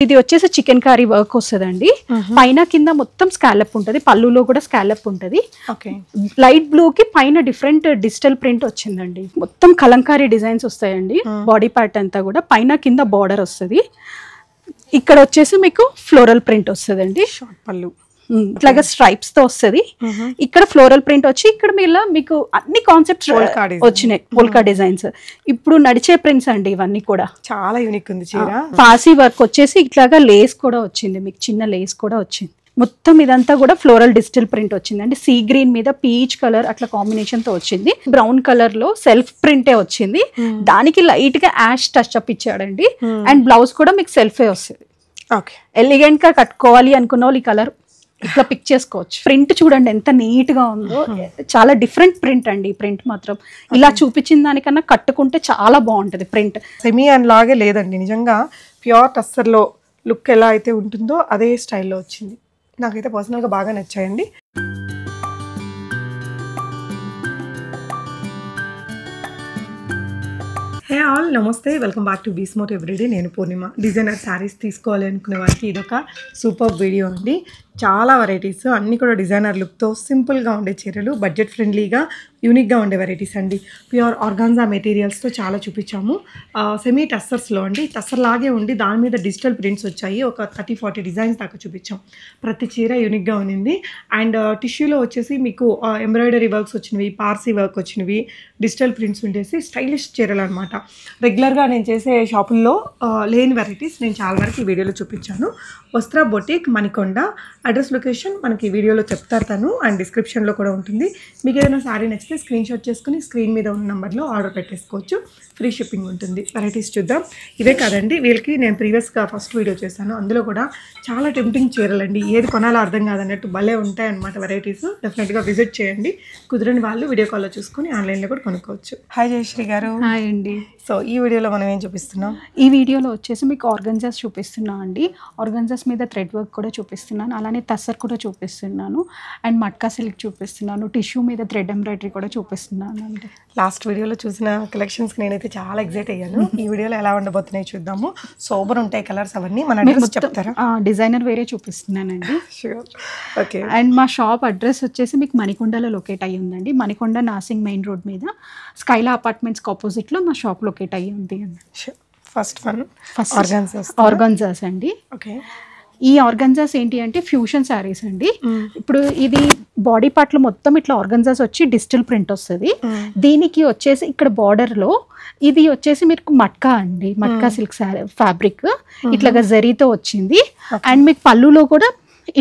ఇది వచ్చేసి chicken curry work వస్తదండి. పైన కింద మొత్తం స్కాలప్ ఉంటది, పళ్ళులో కూడా స్కాలప్ ఉంటది. లైట్ బ్లూ కి పైన డిఫరెంట్ డిజిటల్ ప్రింట్ వచ్చిందండి. మొత్తం కలంకారీ డిజైన్స్ వస్తాయండి. బాడీ పార్ట్ అంతా కూడా పైన కింద బార్డర్ వస్తుంది. ఇక్కడ వచ్చేసి మీకు ఫ్లోరల్ ప్రింట్ వస్తుందండి. పళ్ళు ఇట్లాగా స్ట్రైప్స్ తో వస్తుంది. ఇక్కడ ఫ్లోరల్ ప్రింట్ వచ్చి ఇక్కడ మీకు అన్ని కాన్సెప్ట్స్ వచ్చినాయి, పోల్కా డిజైన్స్. ఇప్పుడు నడిచే ప్రింట్స్ అండి ఇవన్నీ కూడా. చాలా యూనిక్ ఉంది చీర. పాసీ వర్క్ వచ్చేసి ఇట్లాగా లేస్ కూడా వచ్చింది, మీకు చిన్న లేస్ కూడా వచ్చింది. మొత్తం ఇదంతా కూడా ఫ్లోరల్ డిజిటల్ ప్రింట్ వచ్చింది అండి. సీ గ్రీన్ మీద పీచ్ కలర్ అట్లా కాంబినేషన్ తో వచ్చింది. బ్రౌన్ కలర్ లో సెల్ఫ్ ప్రింటే వచ్చింది. దానికి లైట్ గా యాష్ టచ్ అప్ ఇచ్చాడండి. అండ్ బ్లౌజ్ కూడా మీకు సెల్ఫే వస్తుంది. ఎలిగెంట్ గా కట్టుకోవాలి అనుకున్న వాళ్ళు ఈ కలర్ ఇట్లా పిక్ చేసుకోవచ్చు. ప్రింట్ చూడండి ఎంత నీట్ గా ఉందో, చాలా డిఫరెంట్ ప్రింట్ అండి. ప్రింట్ మాత్రం ఇలా చూపించిన దానికన్నా కట్టుకుంటే చాలా బాగుంటది. ప్రింట్ సెమీ అండ్ లాగే లేదండి, నిజంగా ప్యూర్ టస్సర్ లో లుక్ ఎలా అయితే ఉంటుందో అదే స్టైల్లో వచ్చింది. నాకైతే పర్సనల్ గా బాగా నచ్చాయండి. హే ఆల్, నమస్తే, వెల్కమ్ బ్యాక్ టు బీస్మోట్ ఎవ్రీడే. నేను పూర్ణిమ. డిజైనర్ శారీస్ తీసుకోవాలి అనుకునే వారికి ఇదొక సూపర్ వీడియో అండి. చాలా వెరైటీస్, అన్నీ కూడా డిజైనర్ లుక్తో సింపుల్గా ఉండే చీరలు, బడ్జెట్ ఫ్రెండ్లీగా యూనిక్గా ఉండే వెరైటీస్ అండి. ప్యూర్ ఆర్గాన్జా మెటీరియల్స్తో చాలా చూపించాము. సెమీ టస్సర్స్లో అండి, టస్సర్ లాగే ఉండి దాని మీద డిజిటల్ ప్రింట్స్ వచ్చాయి. ఒక 30-40 డిజైన్స్ దాకా చూపించాం. ప్రతి చీర యూనిక్గా ఉంది. అండ్ టిష్యూలో వచ్చేసి మీకు ఎంబ్రాయిడరీ వర్క్స్ వచ్చినవి, పార్సీ వర్క్ వచ్చినవి, డిజిటల్ ప్రింట్స్ ఉండేసి స్టైలిష్ చీరలు అనమాట. రెగ్యులర్గా నేను చేసే షాపుల్లో లేని వెరైటీస్ నేను చాలా వరకు ఈ వీడియోలో చూపించాను. వస్త్ర బొటిక్, మణికొండ. అడ్రస్ లొకేషన్ మనకి వీడియోలో చెప్తారు తను, అండ్ డిస్క్రిప్షన్లో కూడా ఉంటుంది. మీకు ఏదైనా శారీ నచ్చితే స్క్రీన్ షాట్ చేసుకుని స్క్రీన్ మీద ఉన్న నెంబర్లో ఆర్డర్ పెట్టేసుకోవచ్చు. ఫ్రీ షిప్పింగ్ ఉంటుంది. వెరైటీస్ చూద్దాం. ఇవే కాదండి, వీళ్ళకి నేను ప్రీవియస్గా ఫస్ట్ వీడియో చేశాను, అందులో కూడా చాలా టెంప్టింగ్ చీరలండి. ఏది కొనాలో అర్థం కాదన్నట్టు భలే ఉంటాయి అనమాట వెరైటీస్. డెఫినెట్గా విజిట్ చేయండి. కుదరని వాళ్ళు వీడియో కాల్లో చూసుకుని ఆన్లైన్లో కూడా కొనుక్కోవచ్చు. హాయ్ జయశ్రీ గారు. హాయ్ అండి. సో ఈ వీడియోలో మనం ఏం చూపిస్తున్నాం? ఈ వీడియోలో వచ్చేసి మీకు ఆర్గన్జాస్ చూపిస్తున్నా అండి. ఆర్గన్జాస్ మీద థ్రెడ్ వర్క్ కూడా చూపిస్తున్నాను, అలానే టస్సర్ కూడా చూపిస్తున్నాను, అండ్ మట్కా సిల్క్ చూపిస్తున్నాను, టిష్యూ మీద థ్రెడ్ ఎంబ్రాయిడరీ కూడా చూపిస్తున్నాను అండి. లాస్ట్ వీడియోలో చూసిన కలెక్షన్స్కి నేనైతే చాలా ఎక్సైట్ అయ్యాను. ఈ వీడియోలో ఎలా ఉండబోతున్నాయి చూద్దాము. సూపర్ ఉంటాయి కలర్స్ అవన్నీ. మన అడ్రస్ చెప్తారా? డిజైనర్ వేరే చూపిస్తున్నానండి. షూర్. ఓకే. అండ్ మా షాప్ అడ్రస్ వచ్చేసి మీకు మణికొండలో లొకేట్ అయ్యి ఉందండి. మణికొండ నాసింగ్ మెయిన్ రోడ్ మీద స్కైలా అపార్ట్మెంట్స్కి ఆపోజిట్లో మా షాప్ లొకేట్ అయ్యి ఉంది అండి. ఫస్ట్ ఆర్గాన్జాస్ అండి. ఓకే. ఈ ఆర్గన్జాస్ ఏంటి అంటే ఫ్యూషన్ శారీస్ అండి. ఇప్పుడు ఇది బాడీ పార్ట్లో మొత్తం ఇట్లా ఆర్గన్జాస్ వచ్చి డిజిటల్ ప్రింట్ వస్తుంది. దీనికి వచ్చేసి ఇక్కడ బార్డర్ లో ఇది వచ్చేసి మీకు మట్కా అండి, మట్కా సిల్క్ ఫ్యాబ్రిక్ ఇట్లాగా జరీతో వచ్చింది. అండ్ మీకు పళ్ళులో కూడా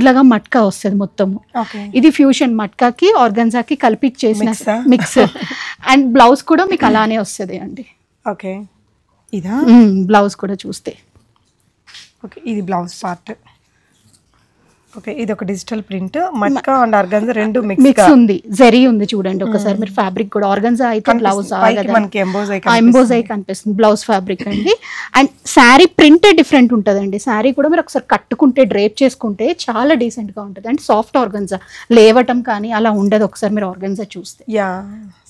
ఇలాగా మట్కా వస్తుంది మొత్తం. ఇది ఫ్యూషన్ మట్కాకి ఆర్గన్జాకి కలిపి చేసిన మిక్స్. అండ్ బ్లౌజ్ కూడా మీకు అలానే వస్తుంది అండి. ఓకే. ఇదా బ్లౌజ్ కూడా చూస్తే. ఓకే, ఇది బ్లౌజ్ పార్ట్. ఓకే, ఇది ఒక digital print. Matka and organza రెండు మిక్స్ ఉంది. జరీ ఉంది చూడండి ఒకసారి మీరు. ఫ్యాబ్రిక్ కూడా ఆర్గన్జా అయితే బ్లౌజ్ మనకి ఎంబోజ్ అయి కనిపిస్తుంది. బ్లౌజ్ ఫ్యాబ్రిక్ అండి. అండ్ శారీ ప్రింట్ డిఫరెంట్ ఉంటుందండి. శారీ కూడా మీరు ఒకసారి కట్టుకుంటే డ్రేప్ చేసుకుంటే చాలా డీసెంట్ గా ఉంటుంది. అండ్ సాఫ్ట్ ఆర్గన్జా, లేవటం కానీ అలా ఉండదు ఒకసారి మీరు ఆర్గన్జా చూస్తే. యా.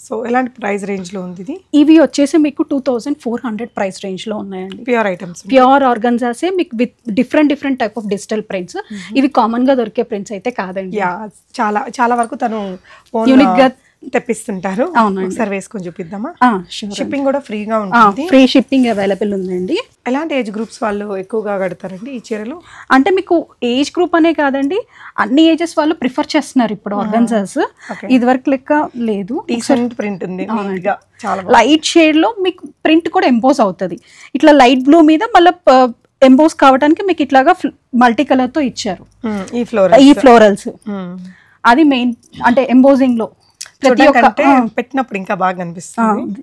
సో ఎలాంటి ప్రైస్ రేంజ్ లో ఉంది ఇది? ఇవి వచ్చేసి మీకు 2400 ప్రైస్ రేంజ్ లో ఉన్నాయండి. ప్యూర్ ఐటమ్స్, ప్యూర్ ఆర్గన్జాసే మీకు with different type of digital prints. ఇవి కామన్ గా దొరికే ప్రింట్స్ అయితే కాదండి. చాలా చాలా వరకు తను యూనిక్ గా తెప్పిస్తుంటారు. ఒకసారి వేసుకొని చూపిద్దామా? షిప్పింగ్ కూడా ఫ్రీగా ఉంటుంది. ఫ్రీ షిప్పింగ్ అవైలబుల్ ఉందండి. ఎలాంటి ఏజ్ గ్రూప్స్ వాళ్ళు ఎక్కువగా కడతారండి ఈ చీరలు? అంటే మీకు ఏజ్ గ్రూప్ అనే కాదండి, అన్ని ఏజెస్ వాళ్ళు ప్రిఫర్ చేస్తున్నారు ఇప్పుడు ఆర్గన్జాస్. ఇది వరకు లెక్క లేదు. ప్రింట్ ఉంది, లైట్ షేడ్ లో మీకు ప్రింట్ కూడా ఎంపోజ్ అవుతుంది. ఇట్లా లైట్ బ్లూ మీద మళ్ళీ ఎంపోజ్ కావడానికి మీకు ఇట్లాగా మల్టీ కలర్ తో ఇచ్చారు ఈ ఫ్లోరల్స్. అది మెయిన్ అంటే ఎంపోజింగ్ లో పెట్టినప్పుడు ఇంకా బాగా అనిపిస్తుంది.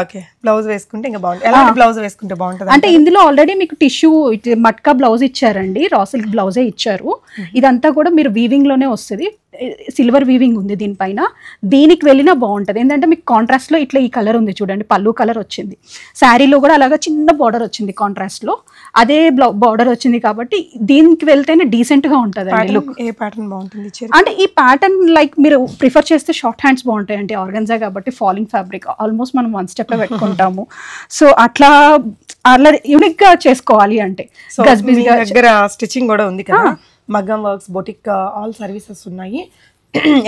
ఓకే. బ్లౌజ్ వేసుకుంటే ఇంకా బాగుంటుంది. ఎలాంటి బ్లౌజ్ వేసుకుంటే బాగుంటుంది అంటే ఇందులో ఆల్రెడీ మీకు టిష్యూ మట్కా బ్లౌజ్ ఇచ్చారండి, రా సిల్క్ బ్లౌజే ఇచ్చారు. ఇదంతా కూడా మీరు వీవింగ్ లోనే వస్తుంది. సిల్వర్ వీవింగ్ ఉంది దీనిపైన. దీనికి వెళ్ళినా బాగుంటుంది. ఏంటంటే మీకు కాంట్రాస్ట్ లో ఇట్లా ఈ కలర్ ఉంది చూడండి, పళ్ళు కలర్ వచ్చింది. శారీలో కూడా అలాగా చిన్న బార్డర్ వచ్చింది కాంట్రాస్ట్ లో. అదే బార్డర్ వచ్చింది కాబట్టి దీనికి వెళ్తేనే డీసెంట్ గా ఉంటదండి లుక్. ఏ ప్యాటర్న్ బాగుంటుంది చీర? అంటే ఈ ప్యాటర్న్ లైక్ మీరు ప్రిఫర్ చేస్తే షార్ట్ హ్యాండ్స్ బాగుంటాయండి, ఆర్గన్జా కాబట్టి ఫాలింగ్ ఫ్యాబ్రిక్ ఆల్మోస్ట్ మనం 1 స్టెప్ పెట్టుకుంటాము. సో అట్లా యూనిక్ గా చేసుకోవాలి అంటే మీ దగ్గర స్టిచ్చింగ్ కూడా ఉంది కదా, మగ్గం వర్క్స్, బొటిక్ ఆల్ సర్వీసెస్ ఉన్నాయి.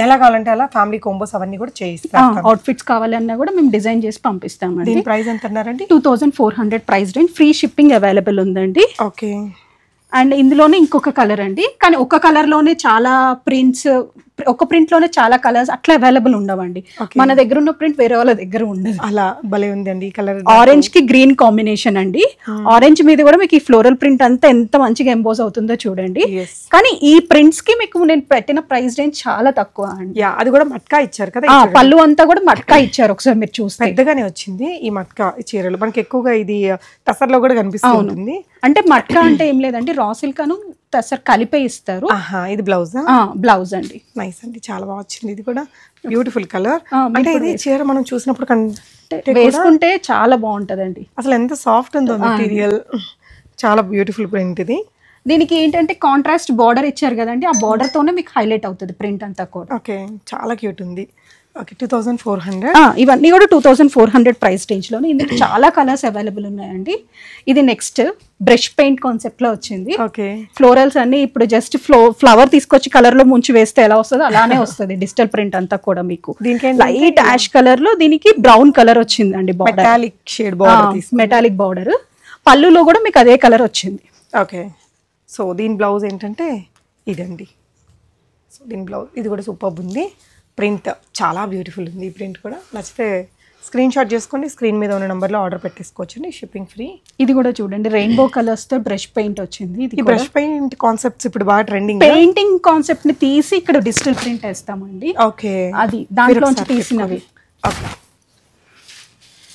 ఎలా కావాలంటే అలా ఫ్యామిలీ కాంబోస్ అవన్నీ కూడా చేయిస్తాం. అవుట్ఫిట్స్ కావాలన్నా కూడా మేము డిజైన్ చేసి పంపిస్తామండి. దీని ప్రైస్ ఎంత అన్నారండి? 2400 price range, free shipping available ఉందండి. ఓకే. అండ్ ఇందులోనే ఇంకొక కలర్ అండి, కానీ ఒక కలర్ లోనే చాలా ప్రింట్స్, ఒక ప్రింట్ లోనే చాలా కలర్స్ అట్లా అవైలబుల్ ఉండవండి. మన దగ్గర ఉన్న ప్రింట్ వేరే వాళ్ళ దగ్గర ఉండదు. అలా భలే ఉందండి ఈ కలర్. ఆరెంజ్ కి గ్రీన్ కాంబినేషన్ అండి. ఆరెంజ్ మీద కూడా మీకు ఈ ఫ్లోరల్ ప్రింట్ అంతా ఎంత మంచిగా ఎంబోజ్ అవుతుందో చూడండి. కానీ ఈ ప్రింట్స్ కి మీకు నేను పెట్టిన ప్రైస్ రేంజ్ చాలా తక్కువ అండి. అది కూడా మట్కా ఇచ్చారు కదా, పళ్ళు అంతా కూడా మట్కా ఇచ్చారు. ఒకసారి మీరు చూస్తే పెద్దగానే వచ్చింది ఈ మట్కా చీరలు. మనకి ఎక్కువగా ఇది టసర్లో కూడా కనిపిస్తూ ఉంటుంది. అంటే మట్కా అంటే ఏం లేదండి, రా సిల్క్ అను టసర్ కలిపే ఇస్తారు. ఇది బ్లౌజ్? బ్లౌజ్ అండి. నైస్ అండి, చాలా బాగా వచ్చింది. ఇది కూడా బ్యూటిఫుల్ కలర్. అంటే ఇది చీర మనం చూసినప్పుడు వేసుకుంటే చాలా బాగుంటదండి. అసలు ఎంత సాఫ్ట్ ఉందో మెటీరియల్, చాలా బ్యూటిఫుల్ ప్రింట్ ఇది. దీనికి ఏంటంటే కాంట్రాస్ట్ బార్డర్ ఇచ్చారు కదండి, ఆ బార్డర్ తోనే మీకు హైలైట్ అవుతుంది ప్రింట్ అంతా కూడా. ఓకే, చాలా క్యూట్ ఉంది. ఓకే, 2400. ఇవన్నీ కూడా 2400 ప్రైస్ రేంజ్ లోనే. ఇందులో చాలా కలర్స్ అవైలబుల్ ఉన్నాయండి. ఇది నెక్స్ట్ బ్రష్ పెయింట్ కాన్సెప్ట్ లో వచ్చింది. ఓకే, ఫ్లోరల్స్ అన్ని ఇప్పుడు జస్ట్ ఫ్లవర్ తీసుకొచ్చి కలర్ లో ముంచి వేస్తే ఎలా వస్తుందో అలానే వస్తుంది డిజిటల్ ప్రింట్ అంతా కూడా. మీకు లైట్ యాష్ కలర్ లో దీనికి బ్రౌన్ కలర్ వచ్చిందండి border, metallic shade border, metallic border. పళ్ళులో కూడా మీకు అదే కలర్ వచ్చింది. ఓకే, సో దీని బ్లౌజ్ ఏంటంటే ఇదండి. సో దీని బ్లౌజ్ ఇది కూడా సూపర్ ఉంది. ప్రింట్ చాలా బ్యూటిఫుల్ ఉంది. ఈ ప్రింట్ కూడా నచ్చితే స్క్రీన్ షాట్ చేసుకోండి, స్క్రీన్ మీద ఉన్న నెంబర్లో ఆర్డర్ పెట్టేసుకోవచ్చండి, షిప్పింగ్ ఫ్రీ. ఇది కూడా చూడండి రెయిన్బో కలర్స్ తో బ్రష్ పెయింట్ వచ్చింది. ఈ బ్రష్ పెయింట్ కాన్సెప్ట్స్ ఇప్పుడు బాగా ట్రెండింగ్. పెయింటింగ్ కాన్సెప్ట్ ని తీసి ఇక్కడ డిజిటల్ ప్రింట్ వేస్తామండి. ఓకే, అది దాంట్లోంచి తీసినవి. ఓకే,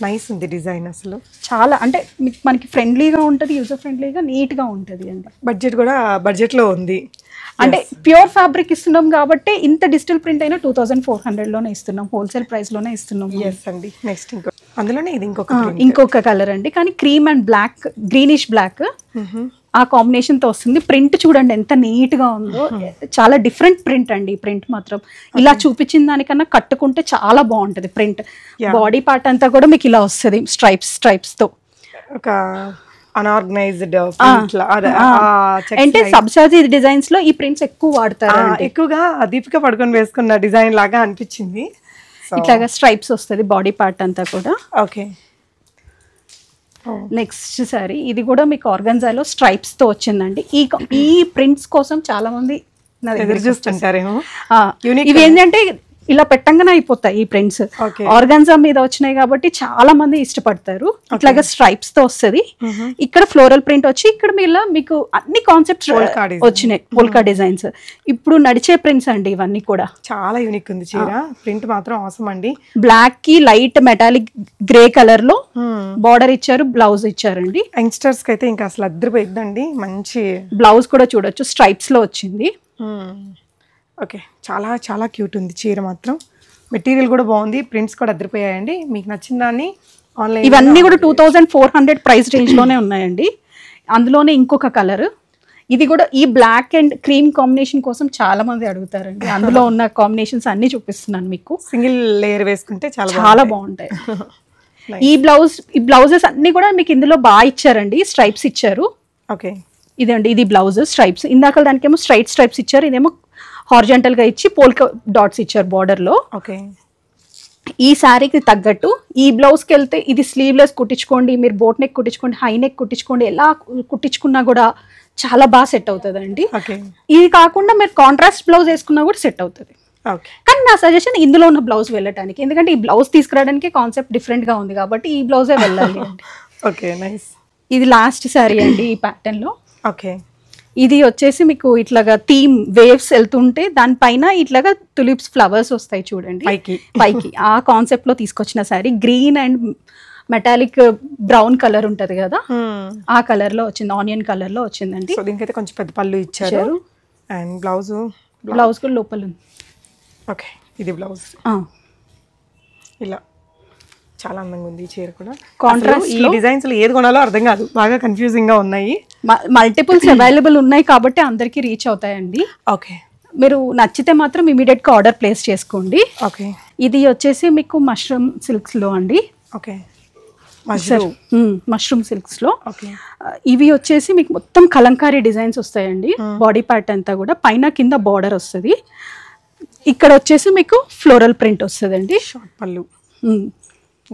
నైస్ ఉంది డిజైన్. అసలు చాలా అంటే మనకి ఫ్రెండ్లీగా ఉంటుంది, యూజర్ ఫ్రెండ్లీగా, నీట్ గా ఉంటుంది అండి. బడ్జెట్ కూడా బడ్జెట్లో ఉంది. అంటే ప్యూర్ ఫ్యాబ్రిక్ ఇస్తున్నాం కాబట్టి ఇంత డిజిటల్ ప్రింట్ అయినా 2400 లోనే ఇస్తున్నాం, హోల్సేల్ ప్రైస్ లోనే ఇస్తున్నాం. ఎస్ అండి. నెక్స్ట్ అందులోనే ఇది ఇంకొక కలర్ అండి, కానీ cream and black, greenish black ఆ కాంబినేషన్ తో వస్తుంది. ప్రింట్ చూడండి ఎంత నీట్ గా ఉందో, చాలా డిఫరెంట్ ప్రింట్ అండి. ఈ ప్రింట్ మాత్రం ఇలా చూపించిన దానికన్నా కట్టుకుంటే చాలా బాగుంటది ప్రింట్. బాడీ పార్ట్ అంతా కూడా మీకు ఇలా వస్తుంది స్ట్రైప్స్ తో. ఒక అన్ఆర్గనైజ్డ్ అంటే సబ్సాజీ డిజైన్స్ లో ఈ ప్రింట్స్ ఎక్కువ వాడతారు. ఎక్కువగా దీపిక పడుకొని వేసుకున్న డిజైన్ లాగా అనిపించింది. ఇట్లాగా స్ట్రైప్స్ వస్తుంది బాడీ పార్ట్ అంతా కూడా. ఓకే, నెక్స్ట్ సారీ ఇది కూడా మీకు ఆర్గన్జాలో స్ట్రైప్స్ తో వచ్చిందండి. ఈ ప్రింట్స్ కోసం చాలా మంది ఎదురు చూస్తుంటారేమో. ఇవి ఏంటంటే ఇలా పెట్టంగానే అయిపోతాయి ఈ ప్రింట్స్. ఆర్గాన్జా మీద వచ్చినాయి కాబట్టి చాలా మంది ఇష్టపడతారు. ఇట్లాగా స్ట్రైప్స్ తో వస్తుంది, ఇక్కడ ఫ్లోరల్ ప్రింట్ వచ్చి ఇక్కడ మీద మీకు అన్ని కాన్సెప్ట్స్ వచ్చినాయి, పోల్కా డిజైన్స్. ఇప్పుడు నడిచే ప్రింట్స్ అండి ఇవన్నీ కూడా. చాలా యూనిక్ ఉంది చీర, ప్రింట్ మాత్రం అవసరం అండి. బ్లాక్ కి లైట్ మెటాలిక్ గ్రే కలర్ లో బార్డర్ ఇచ్చారు, బ్లౌజ్ ఇచ్చారండి. యంగ్స్టర్స్ కి అయితే ఇంకా అసలు అద్దరిపోయిందండి. మంచి బ్లౌజ్ కూడా చూడొచ్చు, స్ట్రైప్స్ లో వచ్చింది. ఓకే, చాలా చాలా క్యూట్ ఉంది చీర మాత్రం. మెటీరియల్ కూడా బాగుంది, ప్రింట్స్ కూడా అదిరిపోయాయండి. మీకు నచ్చిన దాన్ని ఆన్లైన్. ఇవన్నీ కూడా 2400 ప్రైస్ రేంజ్ లోనే ఉన్నాయండి. అందులోనే ఇంకొక కలర్, ఇది కూడా ఈ బ్లాక్ అండ్ క్రీమ్ కాంబినేషన్ కోసం చాలా మంది అడుగుతారండి. అందులో ఉన్న కాంబినేషన్స్ అన్ని చూపిస్తున్నాను మీకు. సింగిల్ లేయర్ వేసుకుంటే చాలా బాగుంటాయి. ఈ బ్లౌజెస్ అన్ని కూడా మీకు ఇందులో బాగా ఇచ్చారండి, స్ట్రైప్స్ ఇచ్చారు. ఓకే, ఇదండి ఇది బ్లౌజ్ స్ట్రైప్స్. ఇందాక దానికేమో స్ట్రైట్ స్ట్రైప్స్ ఇచ్చారు, ఇదేమో హారిజాంటల్ గా ఇచ్చి పోల్కా డాట్స్ ఇచ్చారు బార్డర్ లో. ఓకే, ఈ శారీకి తగ్గట్టు ఈ బ్లౌజ్ కి వెళ్తే ఇది స్లీవ్లెస్ కుట్టించుకోండి, మీరు బోట్ నెక్ కుట్టించుకోండి, హై నెక్ కుట్టించుకోండి, ఎలా కుట్టించుకున్నా కూడా చాలా బాగా సెట్ అవుతుంది అండి. ఇది కాకుండా మీరు కాంట్రాస్ట్ బ్లౌజ్ వేసుకున్నా కూడా సెట్ అవుతుంది. కానీ నా సజెషన్ ఇందులో ఉన్న బ్లౌజ్ వెళ్ళటానికి, ఎందుకంటే ఈ బ్లౌజ్ తీసుకురావడానికి కాన్సెప్ట్ డిఫరెంట్ గా ఉంది కాబట్టి ఈ బ్లౌజే వెళ్ళాలి అండి. Okay, nice. ఇది లాస్ట్ శారీ అండి ఈ ప్యాటర్న్ లో. ఓకే, ఇది వచ్చేసి మీకు ఇట్లాగా థీమ్ వేవ్స్ వెళ్తుంటే దానిపైన ఇట్లాగా తులిప్స్ ఫ్లవర్స్ వస్తాయి చూడండి పైకి. ఆ కాన్సెప్ట్ లో తీసుకొచ్చిన sorry, green and metallic brown colour ఉంటది కదా, ఆ కలర్ లో వచ్చింది, ఆనియన్ కలర్ లో వచ్చిందండి. దీనికైతే కొంచెం పెద్ద పళ్ళు ఇచ్చారు అండ్ బ్లౌజ్ కూడా లోపల ఉంది. ఓకే, ఇది బ్లౌజ్ ఇలా చాలా అందంగా ఉంది ఈ చీర కూడా. కాంట్రాస్ట్ ఈ డిజైన్స్ లో ఏది కొనాలో అర్థం కాదు, బాగా కన్ఫ్యూజింగ్ గా ఉన్నాయి. మల్టిపుల్స్ అవైలబుల్ ఉన్నాయి కాబట్టి అందరికి రీచ్ అవుతాయండి. ఓకే, మీరు నచ్చితే మాత్రం ఇమీడియట్ గా ఆర్డర్ ప్లేస్ చేసుకోండి. ఓకే. ఇది వచ్చేసి మీకు మష్రూమ్ సిల్క్స్ లో అండి. ఓకే, మష్రూమ్ సిల్క్స్ లో. ఓకే. ఇవి వచ్చేసి మీకు మొత్తం కలంకారీ డిజైన్స్ వస్తాయండి. బాడీ పార్ట్ అంతా కూడా పైన కింద బార్డర్ వస్తుంది. ఇక్కడ వచ్చేసి మీకు ఫ్లోరల్ ప్రింట్ వస్తుందండి. షార్ట్ పళ్ళు.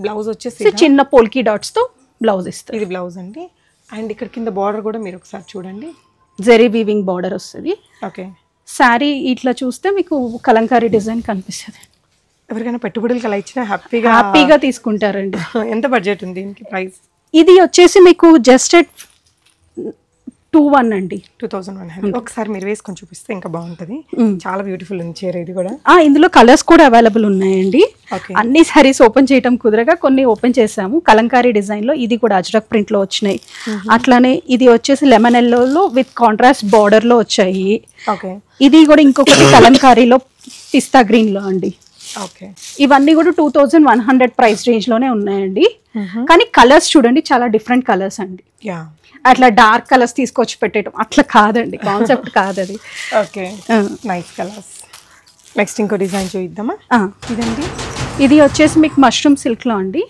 బ్లౌజ్ వచ్చేసి చిన్న పోల్కీ డాట్స్ తో బ్లౌజ్ ఇస్తుంది. ఇది బ్లౌజ్ అండి. అండ్ ఇక్కడ కింద బార్డర్ కూడా మీరు ఒకసారి చూడండి, జెరీ వీవింగ్ బార్డర్ వస్తుంది. ఓకే. శారీ ఇట్లా చూస్తే మీకు కలంకారీ డిజైన్ కనిపిస్తుంది. ఎవరికైనా పెట్టుబడులకి అలా ఇచ్చినా హ్యాపీగా తీసుకుంటారండి. ఎంత బడ్జెట్ ఉంది దీనికి ప్రైస్? ఇది వచ్చేసి మీకు జస్ట్ 21 అండి. 2100. ఒకసారి మీరు వేసుకొని చూపిస్తే ఇంకా బాగుంటది. చాలా బ్యూటిఫుల్ ఉంది చీర ఇది కూడా. ఇందులో కలర్స్ కూడా అవైలబుల్ ఉన్నాయండి. ఓకే. అన్ని సారీస్ ఓపెన్ చేయడం కుదరగా కొన్ని ఓపెన్ చేసాము. కలంకారీ డిజైన్ లో ఇది కూడా అజ్రక్ ప్రింట్ లో వచ్చినాయి. అట్లానే ఇది వచ్చేసి lemon yellow with contrast border లో వచ్చాయి. ఓకే. ఇది కూడా ఇంకొకటి కలంకారీలో పిస్తా గ్రీన్ లో అండి. ఓకే. ఇవన్నీ కూడా 2100 ప్రైస్ రేంజ్ లోనే ఉన్నాయండి. కానీ కలర్స్ చూడండి, చాలా డిఫరెంట్ కలర్స్ అండి. యా, అట్లా డార్క్ కలర్స్ తీసుకొచ్చి పెట్టడం అట్లా కాదండి, కాన్సెప్ట్ కాదు అది. Okay, nice colours. నెక్స్ట్ ఇంకో డిజైన్ చూద్దామా? ఇదండి, ఇది వచ్చేసి మీకు మష్రూమ్ సిల్క్ లో అండి.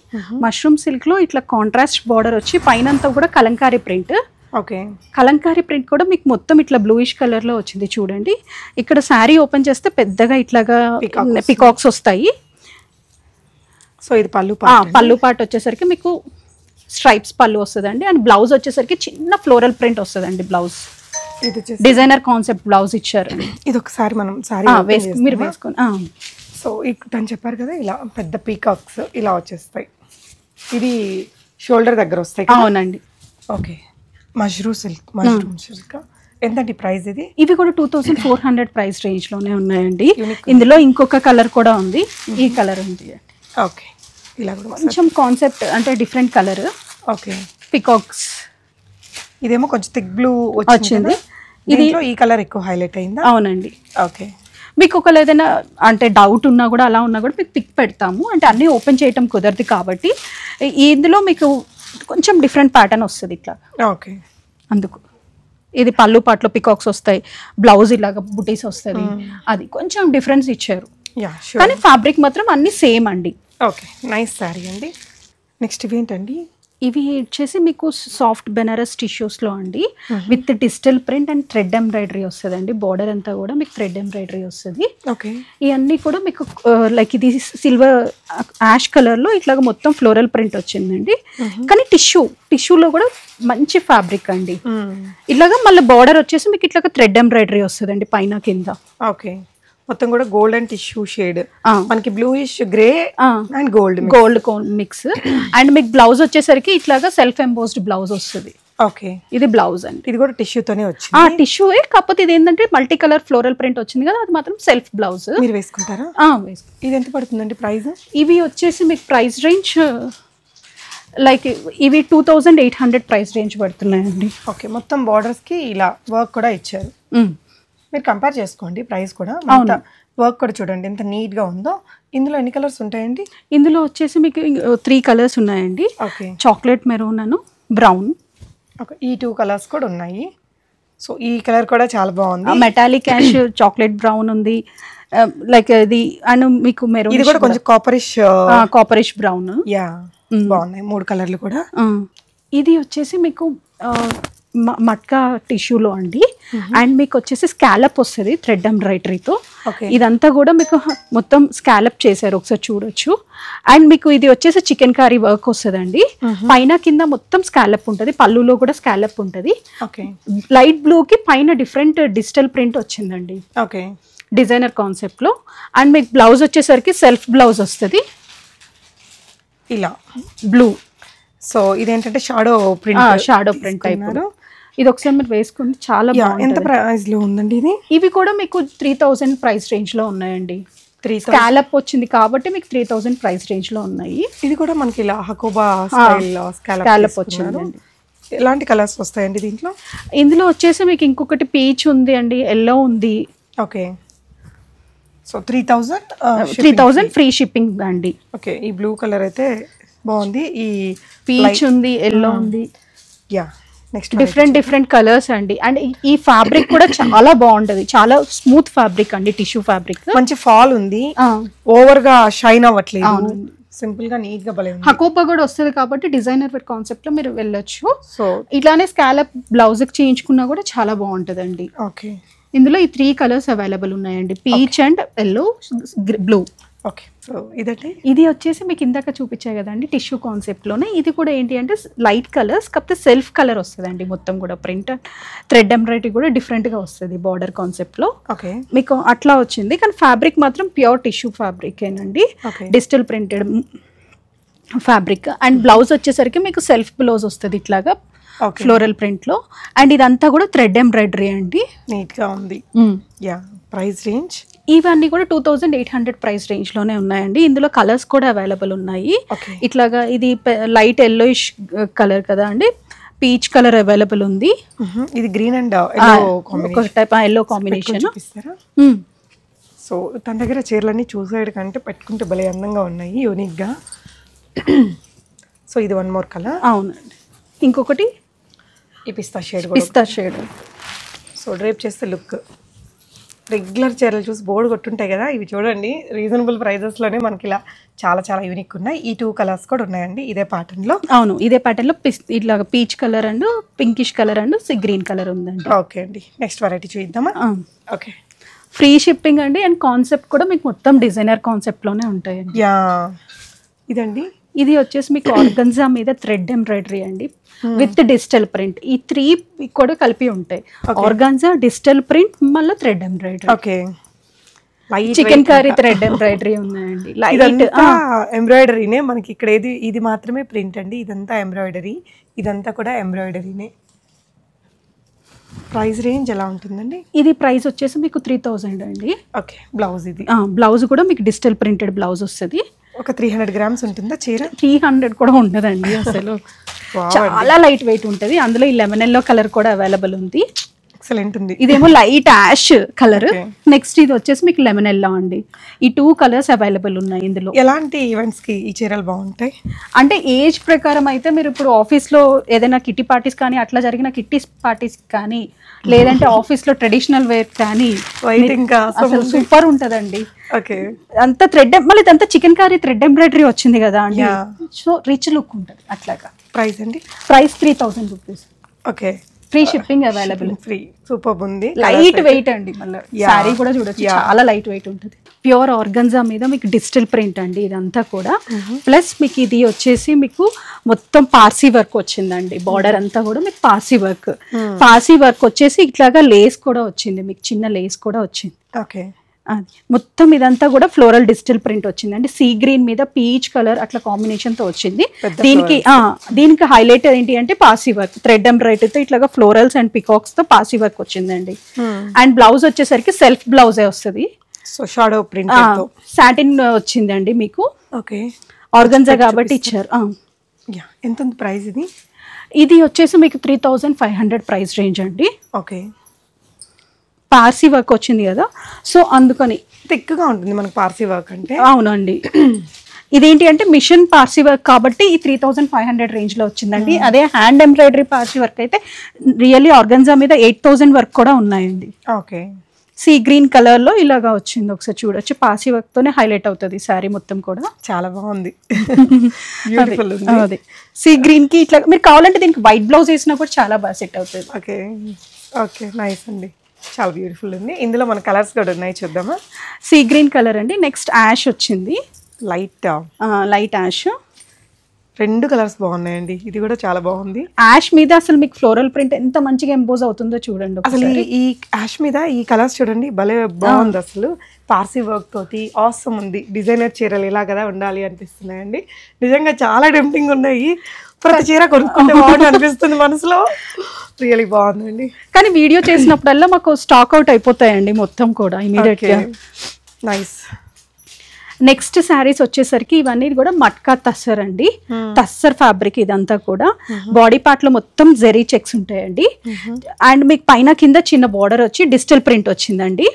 మష్రూమ్ సిల్క్ లో ఇట్లా కాంట్రాస్ట్ బార్డర్ వచ్చి పైన కూడా Kalamkari print. Okay. Kalamkari print కూడా మీకు మొత్తం ఇట్లా బ్లూయిష్ కలర్ లో వచ్చింది చూడండి. ఇక్కడ శారీ ఓపెన్ చేస్తే పెద్దగా ఇట్లాగా పికాక్స్ వస్తాయి. సో ఇది పళ్ళు పార్ట్ వచ్చేసరికి మీకు స్ట్రైప్స్ పళ్ళు వస్తుందండి. అండ్ బ్లౌజ్ వచ్చేసరికి చిన్న ఫ్లోరల్ ప్రింట్ వస్తుందండి. బ్లౌజ్ డిజైనర్ కాన్సెప్ట్ బ్లౌజ్ ఇచ్చారు. ఇది ఒకసారి మనం సారీ మీరు వేసుకొని. సో తను చెప్పారు కదా, ఇలా పెద్ద పీకాక్స్ ఇలా వచ్చేస్తాయి. ఇది షోల్డర్ దగ్గర వస్తాయి. అవునండి. ఓకే. మష్రూమ్ సిల్క్ ఎంతండి ప్రైస్ ఇది? ఇవి కూడా 2400 ప్రైస్ రేంజ్ లోనే ఉన్నాయండి. ఇందులో ఇంకొక కలర్ కూడా ఉంది. ఈ కలర్ ఉంది. ఓకే. ఇలా కూడా కొంచెం కాన్సెప్ట్ అంటే డిఫరెంట్ కలర్. ఓకే. పికాక్స్. ఇదేమో కొంచెం థిక్ బ్లూ వచ్చింది. ఇది ఈ కలర్ ఎక్కువ హైలైట్ అయిందా? అవునండి. ఓకే. మీకు ఒకవేళ ఏదైనా అంటే డౌట్ ఉన్నా కూడా అలా ఉన్నా కూడా మీకు పిక్ పెడతాము. అంటే అన్నీ ఓపెన్ చేయటం కుదరదు కాబట్టి ఇందులో మీకు కొంచెం డిఫరెంట్ ప్యాటర్న్ వస్తుంది ఇట్లా. ఓకే. అందుకు ఇది పళ్ళు పాటలో పికాక్స్ వస్తాయి, బ్లౌజ్ ఇలాగా బుటీస్ వస్తుంది. అది కొంచెం డిఫరెన్స్ ఇచ్చారు. కానీ ఫ్యాబ్రిక్ మాత్రం అన్ని సేమ్ అండి. ఓకే, నైస్ సారీ అండి. నెక్స్ట్ ఇవేంటండి? ఇవి వచ్చేసి మీకు సాఫ్ట్ బెనారస్ టిష్యూస్ లో అండి, with digital print and thread embroidery వస్తుంది అండి. బార్డర్ అంతా కూడా మీకు థ్రెడ్ ఎంబ్రాయిడరీ వస్తుంది. ఓకే. ఇవన్నీ కూడా మీకు లైక్ ఇది సిల్వర్ యాష్ కలర్ లో ఇట్లాగా మొత్తం ఫ్లోరల్ ప్రింట్ వచ్చిందండి. కానీ టిష్యూలో కూడా మంచి ఫ్యాబ్రిక్ అండి. ఇట్లాగా మళ్ళీ బార్డర్ వచ్చేసి మీకు ఇట్లాగా థ్రెడ్ ఎంబ్రాయిడరీ వస్తుందండి పైన కింద. ఓకే. మొత్తం కూడా గోల్డెన్ టిష్యూ షేడ్, మనకి bluish grey and gold mix. And మీకు బ్లౌజ్ వచ్చేసరికి ఇట్లాగా సెల్ఫ్ ఎంబోస్డ్ బ్లౌజ్ వస్తుంది. ఓకే. ఇది బ్లౌజ్ అండి. ఇది కూడా టిష్యూతోనే వచ్చింది. టిష్యూ కాకపోతే ఇది ఏంటంటే మల్టీ కలర్ ఫ్లోరల్ ప్రింట్ వచ్చింది కదా, అది మాత్రం సెల్ఫ్ బ్లౌజ్. మీరు వేసుకుంటారా? ఇది ఎంత పడుతుందండి ప్రైస్? ఇవి వచ్చేసి మీకు ప్రైస్ రేంజ్ లైక్ ఇవి 2800 ప్రైస్ రేంజ్ పడుతున్నాయండి. ఓకే. మొత్తం బార్డర్స్ కి ఇలా వర్క్ కూడా ఇచ్చారు. మీరు కంపేర్ చేసుకోండి ప్రైస్ కూడా. వర్క్ కూడా చూడండి ఎంత నీట్ గా ఉందో. ఇందులో ఎన్ని కలర్స్ ఉంటాయండి? ఇందులో వచ్చేసి మీకు 3 కలర్స్ ఉన్నాయండి. ఓకే. చాక్లెట్ మెరూన్ అను బ్రౌన్. ఓకే. ఈ 2 కలర్స్ కూడా ఉన్నాయి. సో ఈ కలర్ కూడా చాలా బాగుంది. మెటాలిక్ యాష్, చాక్లెట్ బ్రౌన్ ఉంది లైక్ ఇది. అండ్ మీకు మెరూన్, ఇది కూడా కొంచెం కాపరిష్ బ్రౌన్. యా, బాగున్నాయి 3 కలర్లు కూడా. ఇది వచ్చేసి మీకు మట్కా టిష్యూలో అండి. అండ్ మీకు వచ్చేసి స్కాలప్ వస్తుంది థ్రెడ్ ఎంబ్రాయిడరీతో. ఇదంతా కూడా మీకు మొత్తం స్కాలప్ చేశారు, ఒకసారి చూడొచ్చు. అండ్ మీకు ఇది వచ్చేసి చికెన్ కర్రీ వర్క్ వస్తుందండి. పైన కింద మొత్తం స్కాలప్ ఉంటుంది, పళ్ళులో కూడా స్కాలప్ ఉంటుంది. లైట్ బ్లూ కి పైన డిఫరెంట్ డిజిటల్ ప్రింట్ వచ్చిందండి. ఓకే. డిజైనర్ కాన్సెప్ట్ లో. అండ్ మీకు బ్లౌజ్ వచ్చేసరికి సెల్ఫ్ బ్లౌజ్ వస్తుంది ఇలా బ్లూ. సో ఇదేంటంటే షాడో ప్రింట్ అయిపోయారు. ఇది ఒకసారి మీరు వేసుకుంటే చాలా బాగుంటుంది. ఎంత ప్రైస్ లో ఉందండి ఇది? ఇవి కూడా మీకు 3000 ప్రైస్ రేంజ్ లో ఉన్నాయండి. స్కాలప్ వచ్చింది కాబట్టి మీకు 3000 ప్రైస్ రేంజ్ లో ఉన్నాయి. ఇది కూడా మనకి ఇలా హకోబా స్టైల్ స్కాలప్ వచ్చిందండి. ఎలాంటి కలర్స్ వస్తాయండి దీంట్లో? ఇందులో వచ్చేసి మీకు ఇంకొకటి పీచ్ ఉంది అండి, ఎల్లో ఉంది. ఓకే. సో 3000 ఫ్రీ షిప్పింగ్ అండి. ఓకే. ఈ బ్లూ కలర్ అయితే బాగుంది. ఈ పీచ్ ఉంది, ఎల్లో ఉంది, యా నెక్స్ట్ డిఫరెంట్ కలర్స్ అండి. అండ్ ఈ ఫ్యాబ్రిక్ కూడా చాలా బాగుంటది, చాలా స్మూత్ ఫ్యాబ్రిక్ అండి, టిష్యూ ఫ్యాబ్రిక్. మంచి ఫాల్ ఉంది, ఓవర్ గా షైన్ అవ్వట్లేదు, సింపుల్ గా నీట్ గా భలే ఉంది. హకోపా కూడా వస్తుంది కాబట్టి డిజైనర్ వేర్ కాన్సెప్ట్ లో మీరు వెళ్ళొచ్చు. సో ఇట్లానే స్కాలప్ బ్లౌజ్ కి చేయించుకున్నా కూడా చాలా బాగుంటదండి. ఓకే, ఇందులో ఈ 3 కలర్స్ అవైలబుల్ ఉన్నాయండి, peach and yellow, blue. Okay, so ఇదంటే ఇది వచ్చేసి మీకు ఇందాక చూపించాయి కదండి టిష్యూ కాన్సెప్ట్ లోనే. ఇది కూడా ఏంటి అంటే లైట్ కలర్స్, కాకపోతే సెల్ఫ్ కలర్ వస్తుందండి. మొత్తం కూడా ప్రింట్ థ్రెడ్ ఎంబ్రాయిడరీ కూడా డిఫరెంట్ గా వస్తుంది బార్డర్ కాన్సెప్ట్ లో. ఓకే, మీకు అట్లా వచ్చింది, కానీ ఫ్యాబ్రిక్ మాత్రం ప్యూర్ టిష్యూ ఫ్యాబ్రిక్ ఏనండి, digital printed fabric. And blouse వచ్చేసరికి మీకు సెల్ఫ్ బ్లౌజ్ వస్తుంది ఇట్లాగా ఫ్లోరల్ ప్రింట్ లో. అండ్ ఇదంతా కూడా థ్రెడ్ ఎంబ్రాయిడరీ అండి, నీట్ గా ఉంది. యా, ప్రైస్ రేంజ్ ఇవన్నీ కూడా 2800 ప్రైస్ రేంజ్ లోనే ఉన్నాయండి. ఇందులో కలర్స్ కూడా అవైలబుల్ ఉన్నాయి. ఇట్లాగా ఇది లైట్ ఎల్లోయిష్ కలర్ కదా అండి, పీచ్ కలర్ అవైలబుల్ ఉంది. ఇది గ్రీన్ అండ్ ఒక టైప్ ఎల్లో కాంబినేషన్. సో తన దగ్గర చీరలన్నీ చూసాడు కంటే పెట్టుకుంటే భలే అందంగా ఉన్నాయి, యూనిక్ గా. సో ఇది వన్ మోర్ కలర్. అవునండి, ఇంకొకటి ఈ పిస్తా షేడ్. సో డ్రేప్ చేస్తే లుక్, రెగ్యులర్ చీరలు చూసి బోర్డు కొట్టుంటాయి కదా, ఇవి చూడండి రీజనబుల్ ప్రైజెస్లోనే మనకి ఇలా చాలా చాలా యూనిక్ ఉన్నాయి. ఈ 2 కలర్స్ కూడా ఉన్నాయండి ఇదే ప్యాటర్న్లో. అవును, ఇదే ప్యాటర్న్లో ఇట్లా peach colour and pinkish colour and green colour ఉందండి. ఓకే అండి, నెక్స్ట్ వెరైటీ చూద్దామా? ఓకే, ఫ్రీ షిప్పింగ్ అండి. అండ్ కాన్సెప్ట్ కూడా మీకు మొత్తం డిజైనర్ కాన్సెప్ట్లోనే ఉంటాయండి. యా, ఇదండి ఇది వచ్చేసి మీకు ఆర్గన్జా మీద థ్రెడ్ ఎంబ్రాయిడరీ అండి విత్ డిజిటల్ ప్రింట్. ఈ 3 కూడా కలిపి ఉంటాయి, ఆర్గాన్జా, డిజిటల్ ప్రింట్, మళ్ళీ thread embroidery. Okay, chicken curry thread embroidery ఉన్నాయండి. లైట్ ఎంబ్రాయిడరీనే మనకి ఇక్కడ. ఇది మాత్రమే ప్రింట్ అండి, ఇదంతా ఎంబ్రాయిడరీ, ఇదంతా కూడా ఎంబ్రాయిడరీనే. ప్రైస్ రేంజ్ ఎలా ఉంటుందండి? ఇది ప్రైస్ వచ్చేసి మీకు 3000 అండి. ఓకే, బ్లౌజ్ ఇది. బ్లౌజ్ కూడా మీకు డిజిటల్ ప్రింటెడ్ బ్లౌజ్ వస్తుంది. ఒక 300 గ్రామ్స్ ఉంటుందా చీర? 300 కూడా ఉండదండి అసలు, చాలా లైట్ వెయిట్ ఉంటుంది. అందులో ఈ లెమన్ ఎల్లో కలర్ కూడా అవైలబుల్ ఉంది. ఎక్సలెంట్ ఉంది. ఇదేమో లైట్ యాష్ కలర్. నెక్స్ట్ ఇది వచ్చేసి మీకు లెమన్ ఎల్లో అండి. ఈ 2 కలర్స్ అవైలబుల్ ఉన్నాయి ఇందులో. ఎలాంటి ఈవెంట్స్ కి ఈ చీరలు బాగుంటాయి అంటే ఏజ్ ప్రకారం అయితే మీరు ఇప్పుడు ఆఫీస్ లో ఏదైనా కిట్టి పార్టీస్ కానీ అట్లా జరిగిన కిట్టి పార్టీస్ కానీ, లేదంటే ఆఫీస్ లో ట్రెడిషనల్ వేర్ కానీ అసలు సూపర్ ఉంటదండి. ఓకే, అంత థ్రెడ్, మళ్ళీ ఇదంతా చికెన్ కర్రీ థ్రెడ్ ఎంబ్రాయిడరీ వచ్చింది కదా అండి, సో రిచ్ లుక్ ఉంటుంది అట్లాగా. ప్రైస్ అండి? Price 3000 rupees. Okay, free shipping available. Free, super ఉంది. లైట్ వెయిట్ అండి, మళ్ళీ సారీ కూడా చూడొచ్చు, చాలా లైట్ వెయిట్ ఉంటుంది. ప్యూర్ ఆర్గన్జా మీద మీకు డిజిటల్ ప్రింట్ అండి ఇదంతా కూడా. ప్లస్ మీకు ఇది వచ్చేసి మీకు మొత్తం పార్సీ వర్క్ వచ్చిందండి, బార్డర్ అంతా కూడా మీకు పార్సీ వర్క్. పార్సీ వర్క్ వచ్చేసి ఇట్లాగా లేస్ కూడా వచ్చింది, మీకు చిన్న లేస్ కూడా వచ్చింది. ఓకే, మొత్తం ఇదంతా కూడా ఫ్లోరల్ డిజిటల్ ప్రింట్ వచ్చిందండి. సీ గ్రీన్ మీద పీచ్ కలర్ అట్లా కాంబినేషన్ తో వచ్చింది. దీనికి హైలైట్ ఏంటి అంటే పార్సీ వర్క్, థ్రెడ్ ఎంబ్రాయిడరీతో ఇట్లాగా ఫ్లోరల్స్ అండ్ పికాక్స్ తో పార్సీ వర్క్ వచ్చిందండి. అండ్ బ్లౌజ్ వచ్చేసరికి సెల్ఫ్ బ్లౌజే వస్తుంది. సో షాడో ప్రింట్ సాటిన్ వచ్చిందండి మీకు. ఓకే, ఆర్గన్జా కాబట్టి ఇచ్చారు. ఎంత ఉంది ప్రైస్ ఇది? ఇది వచ్చేసి మీకు 3500 ప్రైస్ రేంజ్ అండి. ఓకే, పార్సీ వర్క్ వచ్చింది కదా, సో అందుకని థిక్గా ఉంటుంది మనకి పార్సీ వర్క్ అంటే. అవునండి, ఇదేంటి అంటే మిషన్ పార్సీ వర్క్ కాబట్టి ఈ 3500 రేంజ్ లో వచ్చిందండి. అదే హ్యాండ్ ఎంబ్రాయిడరీ పార్సీ వర్క్ అయితే రియల్లీ ఆర్గన్జా మీద 8000 వర్క్ కూడా ఉన్నాయండి. ఓకే, సీ గ్రీన్ కలర్ లో ఇలాగా వచ్చింది, ఒకసారి చూడొచ్చు. పార్సీ వర్క్ తోనే హైలైట్ అవుతుంది సారీ మొత్తం కూడా. చాలా బాగుంది. అదే సీ గ్రీన్ కి ఇట్లా మీరు కావాలంటే దీనికి వైట్ బ్లౌజ్ వేసినా కూడా చాలా బాగా సెట్ అవుతుంది. ఓకే, ఓకే, నైస్ అండి, చాలా బ్యూటిఫుల్ ఉంది. ఇందులో మన కలర్స్ కూడా ఉన్నాయి, చూద్దామా? సీ గ్రీన్ కలర్ అండి. నెక్స్ట్ యాష్ వచ్చింది, లైట్ యాష్. 2 కలర్స్ బాగున్నాయండి, ఇది కూడా చాలా బాగుంది. యాష్ మీద అసలు మీకు ఫ్లోరల్ ప్రింట్ ఎంత మంచిగా ఎంపోజ్ అవుతుందో చూడండి. అసలు ఈ యాష్ మీద ఈ కలర్స్ చూడండి, భలే బాగుంది అసలు. పార్సీ వర్క్ తోటి ఆసమ్ ఉంది. డిజైనర్ చీరలు ఇలా కదా ఉండాలి అనిపిస్తున్నాయండి. నిజంగా చాలా టెంప్టింగ్ ఉన్నాయి. ప్రతి చీర కొనుక్కుంటే బాగుంది అనిపిస్తుంది మనసులో. రియలీ బాగుందండి. కానీ వీడియో చేసినప్పుడల్లా మాకు స్టాక్ అవుట్ అయిపోతాయండి మొత్తం కూడా ఇమీడియట్ గా. నైస్. నెక్స్ట్ శారీస్ వచ్చేసరికి ఇవన్నీ కూడా మట్కా తస్సర్ అండి. తస్సర్ ఫ్యాబ్రిక్ ఇదంతా కూడా. బాడీ పార్ట్ లో మొత్తం జెరీ చెక్స్ ఉంటాయండి. అండ్ మీకు పైన కింద చిన్న బార్డర్ వచ్చి డిజిటల్ ప్రింట్ వచ్చిందండి.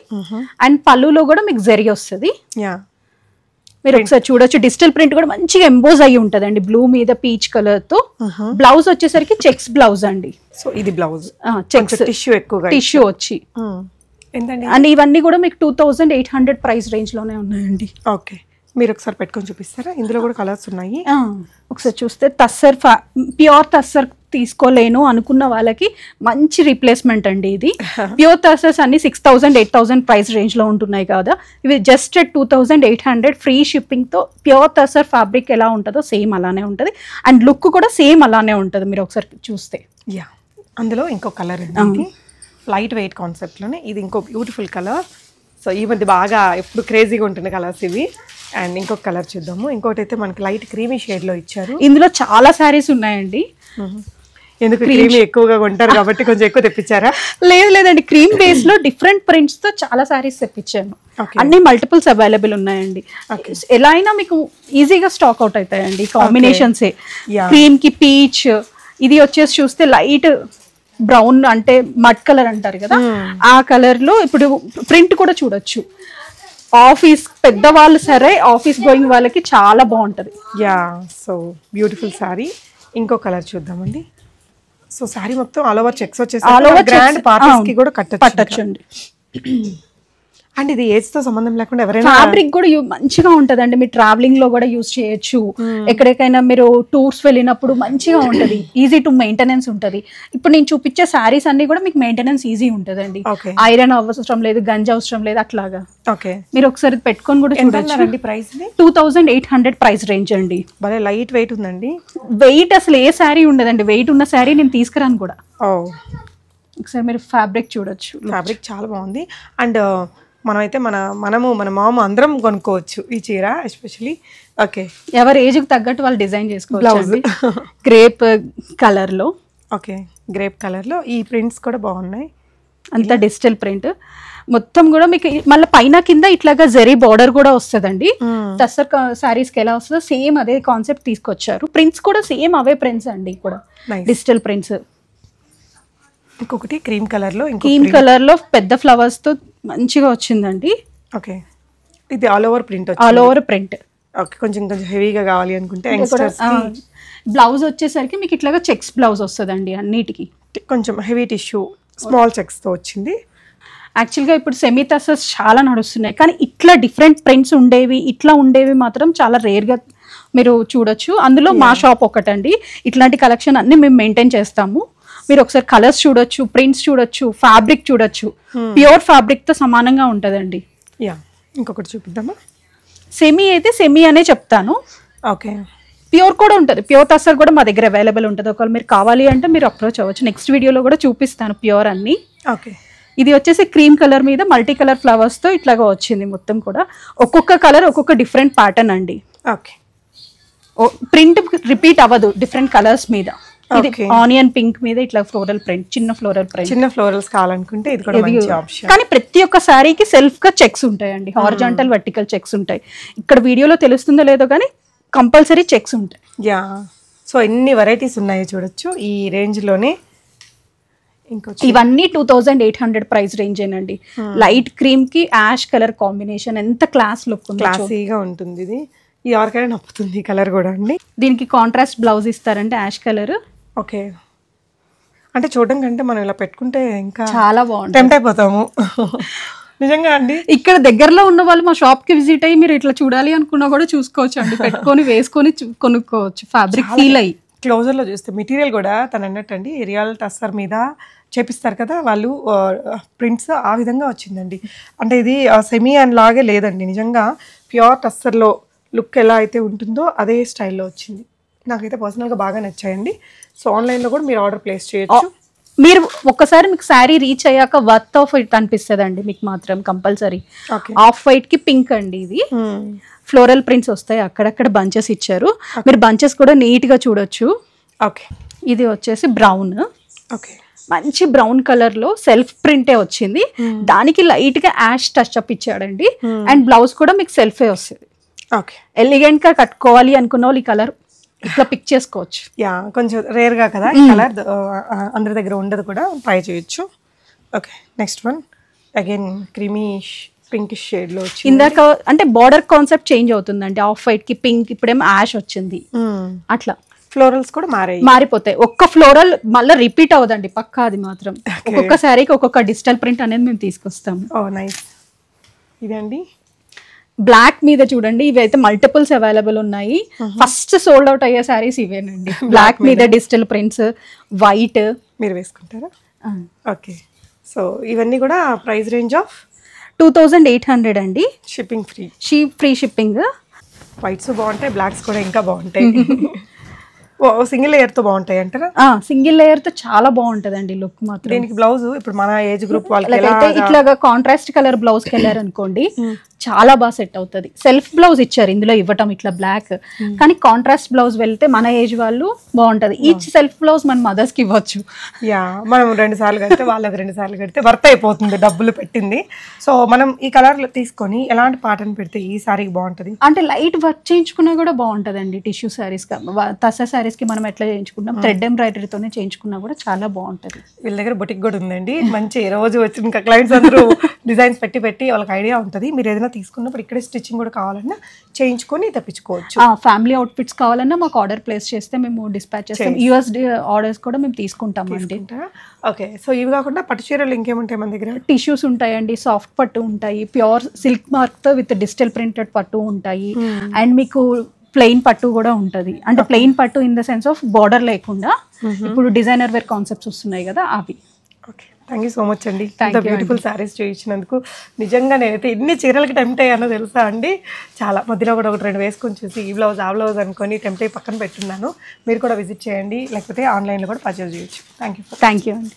అండ్ పళ్ళులో కూడా మీకు జెరీ వస్తుంది. మీరు ఒకసారి చూడొచ్చు. డిజిటల్ ప్రింట్ కూడా మంచిగా ఎంబోజ్ అయ్యి ఉంటదండి బ్లూ మీద పీచ్ కలర్ తో. బ్లౌజ్ వచ్చేసరికి చెక్స్ బ్లౌజ్ అండి. సో ఇది బ్లౌజ్ చెక్స్ టిష్యూ ఎక్కువగా టిష్యూ వచ్చి ఏంటండి. అండ్ ఇవన్నీ కూడా మీకు 2800 ప్రైస్ రేంజ్ లోనే ఉన్నాయండి. ఓకే, మీరు ఒకసారి పెట్టుకొని చూపిస్తారా? ఇందులో కూడా కలర్స్ ఉన్నాయి. ఒకసారి చూస్తే టస్సర్ ప్యూర్ టస్సర్ తీసుకోలేను అనుకున్న వాళ్ళకి మంచి రీప్లేస్మెంట్ అండి ఇది. ప్యూర్ టస్సర్స్ అన్ని 6000 8000 ప్రైస్ రేంజ్ లో ఉంటున్నాయి కదా, ఇవి జస్ట్ 2800 ఫ్రీ షిప్పింగ్ తో. ప్యూర్ టస్సర్ ఫ్యాబ్రిక్ ఎలా ఉంటుందో సేమ్ అలానే ఉంటుంది అండ్ లుక్ కూడా సేమ్ అలానే ఉంటుంది మీరు ఒకసారి చూస్తే. యా, అందులో ఇంకో కలర్ అండి, లైట్ వెయిట్ కాన్సెప్ట్ లోనే ఇది ఇంకో బ్యూటిఫుల్ కలర్. సో ఈ మధ్య బాగా ఎప్పుడు క్రేజీగా ఉంటున్న కలర్స్ ఇవి. అండ్ ఇంకొక కలర్ చూద్దాము. ఇంకోటి అయితే మనకి లైట్ క్రీమీ షేడ్ లో ఇచ్చారు. ఇందులో చాలా శారీస్ ఉన్నాయండి. ఎందుకు క్రీమీ ఎక్కువగా కొంటారు కాబట్టి కొంచెం ఎక్కువ తెప్పించారా? లేదండి, క్రీమ్ బేస్ లో డిఫరెంట్ ప్రింట్స్ తో చాలా శారీస్ తెప్పించాను. అన్ని మల్టిపుల్స్ అవైలబుల్ ఉన్నాయండి. ఎలా అయినా మీకు ఈజీగా స్టాక్ అవుట్ అవుతాయండి కాంబినేషన్స్. క్రీమ్ కి పీచ్, ఇది వచ్చేసి చూస్తే లైట్ బ్రౌన్ అంటే మడ్ కలర్ అంటారు కదా, ఆ కలర్ లో ఇప్పుడు ప్రింట్ కూడా చూడొచ్చు. ఆఫీస్ పెద్దవాళ్ళు సరే ఆఫీస్ గోయింగ్ వాళ్ళకి చాలా బాగుంటది. Yeah, so beautiful sorry. ఇంకో కలర్ చూద్దామండి. సో సారీ మొత్తం ఆల్ ఓవర్ చెక్స్ వచ్చేసి గ్రాండ్ పార్టీస్ కి కూడా కట్టొచ్చండి. అండ్ ఇది ఏజ్ తో సంబంధం లేకుండా ఎవరైనా ఫ్యాబ్రిక్ కూడా మంచిగా ఉంటదండి. మీరు ట్రావెలింగ్ లో కూడా యూజ్ చేయొచ్చు. ఎక్కడికైనా మీరు టూర్స్ వెళ్ళినప్పుడు మంచిగా ఉంటది, ఈజీ టు మెయింటెనెన్స్ ఉంటది. ఇప్పుడు నేను చూపించే శారీస్ అన్ని కూడా మీకు మెయింటెనెన్స్ ఈజీ ఉంటదండి. ఐరన్ అవసరం లేదు, గంజ అవసరం లేదు అట్లాగా. ఓకే, మీరు ఒకసారి పెట్టుకొని కూడా చూడండి. ప్రైస్ 2800 ప్రైస్ రేంజ్ అండి. భలే లైట్ వెయిట్ ఉందండి. వెయిట్ అసలు ఏ శారీ ఉండదండి, వెయిట్ ఉన్న శారీ నేను తీసుకురాను కూడా. ఒకసారి మీరు ఫ్యాబ్రిక్ చూడొచ్చు. ఫ్యాబ్రిక్ చాలా బాగుంది. అండ్ మనమైతే మన మామ అందరం కొనుక్కోవచ్చు ఈ చీర ఎస్పెషలీ. ఓకే, ఎవరి ఏజ్ కి తగ్గట్టు వాళ్ళు డిజైన్ చేసుకోవచ్చు. గ్రేప్ కలర్ లో, ఓకే గ్రేప్ కలర్ లో ఈ ప్రింట్స్ కూడా బాగున్నాయి. అంతా డిజిటల్ ప్రింట్ మొత్తం కూడా మీకు. మళ్ళీ పైన కింద ఇట్లాగా జరీ బార్డర్ కూడా వస్తుందండి. టస్సర్ శారీస్ కి ఎలా వస్తుందో సేమ్ అదే కాన్సెప్ట్ తీసుకొచ్చారు. ప్రింట్స్ కూడా సేమ్ అవే ప్రింట్స్ అండి కూడా, డిజిటల్ ప్రింట్స్. ఇంకొకటి క్రీమ్ కలర్ లో, క్రీమ్ కలర్ లో పెద్ద ఫ్లవర్స్ తో మంచిగా వచ్చిందండి. ఓకే, ఇది all over print. All over print. Okay, కొంచెం హెవీగా కావాలి అనుకుంటే బ్లౌజ్ వచ్చేసరికి మీకు ఇట్లాగా చెక్స్ బ్లౌజ్ వస్తుందండి. అన్నిటికీ కొంచెం హెవీ టిష్యూ స్మాల్ చెక్స్ తో వచ్చింది. యాక్చువల్గా ఇప్పుడు సెమీ టస్సర్స్ చాలా నడుస్తున్నాయి, కానీ ఇట్లా డిఫరెంట్ ప్రింట్స్ ఉండేవి, ఇట్లా ఉండేవి మాత్రం చాలా రేర్గా మీరు చూడొచ్చు. అందులో మా షాప్ ఒకటండి. ఇట్లాంటి కలెక్షన్ అన్ని మేము మెయింటైన్ చేస్తాము. మీరు ఒకసారి కలర్స్ చూడొచ్చు, ప్రింట్స్ చూడొచ్చు, ఫ్యాబ్రిక్ చూడొచ్చు. ప్యూర్ ఫ్యాబ్రిక్ తో సమానంగా ఉంటదండి. యా, ఇంకొకటి చూపిద్దామా? సెమీ అయితే సెమీ అనే చెప్తాను. ఓకే, ప్యూర్ కూడా ఉంటుంది. ప్యూర్ టస్సర్ కూడా మా దగ్గర అవైలబుల్ ఉంటుంది. ఒకవేళ మీరు కావాలి అంటే మీరు అప్రోచ్ అవ్వచ్చు. నెక్స్ట్ వీడియోలో కూడా చూపిస్తాను ప్యూర్ అన్ని. ఓకే, ఇది వచ్చేసి క్రీమ్ కలర్ మీద మల్టీ కలర్ ఫ్లవర్స్ తో ఇట్లాగా వచ్చింది. మొత్తం కూడా ఒక్కొక్క కలర్ ఒక్కొక్క డిఫరెంట్ ప్యాటర్న్ అండి. ఓకే, ప్రింట్ రిపీట్ అవ్వదు డిఫరెంట్ కలర్స్ మీద. ఇది ఆనియన్ పింక్ మీద ఇట్లా ఫ్లోరల్ ప్రింట్, చిన్న ఫ్లోరల్ ప్రింట్. చిన్న ఫ్లోరల్స్ కావాలనుకుంటే ఇది కూడా మంచి ఆప్షన్. కానీ ప్రతి ఒక్క సారీకి సెల్ఫ్ గా చెక్స్ ఉంటాయండి. హారిజాంటల్ వర్టికల్ చెక్స్ ఉంటాయి. ఇక్కడ వీడియోలో తెలుస్తుందో లేదో కానీ కంపల్సరీ చెక్స్ ఉంటాయి. యా, సో ఎన్ని వెరైటీస్ ఉన్నాయో చూడొచ్చు ఈ రేంజ్ లోనే. ఇవన్నీ 2800 ప్రైస్ రేంజ్ ఏనండి. లైట్ క్రీమ్ కి యాష్ కలర్ కాంబినేషన్ ఎంత క్లాస్ లుక్ ఉంది, క్లాసీగా ఉంటుంది. ఇది ఎవరికైనా నప్పుతుంది కలర్ కూడా అండి. దీనికి కాంట్రాస్ట్ బ్లౌజ్ ఇస్తారంటే యాష్ కలర్. ఓకే, అంటే చూడడం కంటే మనం ఇలా పెట్టుకుంటే ఇంకా చాలా బాగుంటుంది, టెంప్ట్ అయిపోతాము. నిజంగా అండి. ఇక్కడ దగ్గరలో ఉన్న వాళ్ళు మా షాప్ కి విజిట్ అయ్యి మీరు ఇట్లా చూడాలి అనుకున్నా కూడా చూసుకోవచ్చు అండి. పెట్టుకొని వేసుకొని కొనుక్కోవచ్చు. ఫ్యాబ్రిక్ ఫీల్ అయ్యి క్లోజర్ లో చూస్తే మెటీరియల్ కూడా తను అన్నట్టండి రియల్ టస్సర్ మీద చేపిస్తారు కదా వాళ్ళు, ప్రింట్స్ ఆ విధంగా వచ్చిందండి. అంటే ఇది సెమీ అండ్ లాగే లేదండి, నిజంగా ప్యూర్ టస్సర్లో లుక్ ఎలా అయితే ఉంటుందో అదే స్టైల్లో వచ్చింది. నాకైతే పర్సనల్గా బాగా నచ్చాయండి. సో ఆన్లైన్లో కూడా మీరు ఆర్డర్ ప్లేస్ చేయొచ్చు. మీరు ఒక్కసారి మీకు శారీ రీచ్ అయ్యాక వర్త్ ఆఫ్ ఇట్ అనిపిస్తుంది అండి మీకు మాత్రం కంపల్సరీ. ఆఫ్ వైట్ కి పింక్ అండి. ఇది ఫ్లోరల్ ప్రింట్స్ వస్తాయి, అక్కడక్కడ బంచెస్ ఇచ్చారు. మీరు బంచెస్ కూడా నీట్ గా చూడొచ్చు. ఓకే, ఇది వచ్చేసి బ్రౌన్. ఓకే, మంచి బ్రౌన్ కలర్ లో సెల్ఫ్ ప్రింటే వచ్చింది. దానికి లైట్ గా యాష్ టచ్ అప్ ఇచ్చాడండి. అండ్ బ్లౌజ్ కూడా మీకు సెల్ఫే వస్తుంది. ఓకే, ఎలిగెంట్ గా కట్టుకోవాలి అనుకున్న వాళ్ళు ఈ కలర్ ఇట్లా పిక్ చేసుకోవచ్చు. యా, కొంచెం రేర్ గా కదా ఈ కలర్, అందరి దగ్గర ఉండదు కూడా, ట్రై చేయొచ్చు. Okay, next one again creamy pinkish shade లో వచ్చి ఇందాక అంటే బార్డర్ కాన్సెప్ట్ చేంజ్ అవుతుందండి, ఆఫ్ వైట్ కి పింక్, ఇప్పుడేమో యాష్ వచ్చింది, అట్లా ఫ్లోరల్స్ కూడా మారిపోతాయి. ఒక్క ఫ్లోరల్ మళ్ళీ రిపీట్ అవదండి పక్కా, అది మాత్రం ఒక్కొక్క శారీకి ఒక్కొక్క డిజిటల్ ప్రింట్ అనేది మేము తీసుకొస్తాము. ఓ నైస్. ఇదండి బ్లాక్ మీద చూడండి, ఇవైతే మల్టిపుల్స్ అవైలబుల్ ఉన్నాయి. ఫస్ట్ సోల్డ్ అవుట్ అయ్యే శారీస్ ఇవేనండి. బ్లాక్ మీద డిజిటల్ ప్రింట్స్, వైట్. మీరు వేసుకుంటారా? ఓకే. సో ఇవన్నీ కూడా ప్రైస్ రేంజ్ ఆఫ్ 2800 అండి. Shipping free. Free shipping. Whites బాగుంటాయి, బ్లాక్స్ కూడా ఇంకా బాగుంటాయి. సింగిల్ లేయర్ తో బాగుంటాయి అంటారా? సింగిల్ లేయర్ తో చాలా బాగుంటదండి లుక్ మాత్రం. దీనికి బ్లౌజ్ ఇప్పుడు మన ఏజ్ గ్రూప్ వాళ్ళకి ఇట్లాగా కాంట్రాస్ట్ కలర్ బ్లౌజ్ కి వెళ్ళారు అనుకోండి, చాలా బాగా సెట్ అవుతుంది. సెల్ఫ్ బ్లౌజ్ ఇచ్చారు ఇందులో ఇవ్వటం ఇట్లా బ్లాక్, కానీ కాంట్రాస్ట్ బ్లౌజ్ వెళ్తే మన ఏజ్ వాళ్ళు బాగుంటది. ఈచ్ సెల్ఫ్ బ్లౌజ్ మన మదర్స్ కి ఇవ్వచ్చు. యా, మనం 2 సార్లు కడితే వాళ్ళకి 2 సార్లు కడితే వర్త్ అయిపోతుంది డబ్బులు పెట్టింది. సో మనం ఈ కలర్ తీసుకొని ఎలాంటి పాటను పెడితే ఈ సారీకి బాగుంటది అంటే లైట్ వర్క్ చేయించుకున్నా కూడా బాగుంటదండి. టిష్యూ సారీస్ తస సారీస్ కి మనం ఎట్లా చేయించుకుంటాం, థ్రెడ్ ఎంబ్రాయిడరీతోనే చేయించుకున్నా కూడా చాలా బాగుంటది. వీళ్ళ దగ్గర బొటిక్ కూడా ఉందండి. మంచి రోజు వచ్చి ఇంకా క్లయింట్స్ అందరూ డిజైన్స్ పెట్టి వాళ్ళకి ఐడియా ఉంటుంది. మీరు ఏదైనా తీసుకున్నప్పుడు ఇక్కడే స్టిచ్చింగ్ కూడా కావాలన్నా చేయించుకొని తెప్పించుకోవచ్చు. ఫ్యామిలీ అవుట్ఫిట్స్ కావాలన్నా మాకు ఆర్డర్ ప్లేస్ చేస్తే మేము డిస్పాచ్ చేస్తాం. యూఎస్ ఆర్డర్స్ కూడా మేము తీసుకుంటాం అండి. ఓకే. సో ఇవి కాకుండా పట్టు చీరలు ఇంకేముంటాయి మన దగ్గర? టిష్యూస్ ఉంటాయండి, సాఫ్ట్ పట్టు ఉంటాయి, ప్యూర్ సిల్క్ మార్క్ తో విత్ డిజిటల్ ప్రింటెడ్ పట్టు ఉంటాయి, అండ్ మీకు ప్లెయిన్ పట్టు కూడా ఉంటది. అంటే ప్లెయిన్ పట్టు in the sense of border లేకుండా ఇప్పుడు డిజైనర్ వేర్ కాన్సెప్ట్స్ వస్తున్నాయి కదా అవి. Okay, thank you so much అండి. ఇంత బ్యూటిఫుల్ శారీస్ చూపించినందుకు. నిజంగా నేనైతే ఎన్ని చీరలకి టెంప్ట్ అయ్యానో తెలుసా అండి. చాలా మధ్యలో కూడా 1-2 వేసుకొని చూసి ఈ బ్లౌజ్ ఆ బ్లౌజ్ అనుకొని టెంప్ట్ అయ్యి పక్కన పెట్టున్నాను. మీరు కూడా విజిట్ చేయండి, లేకపోతే ఆన్లైన్లో కూడా పర్చేస్ చేయొచ్చు. థ్యాంక్ యూ అండి.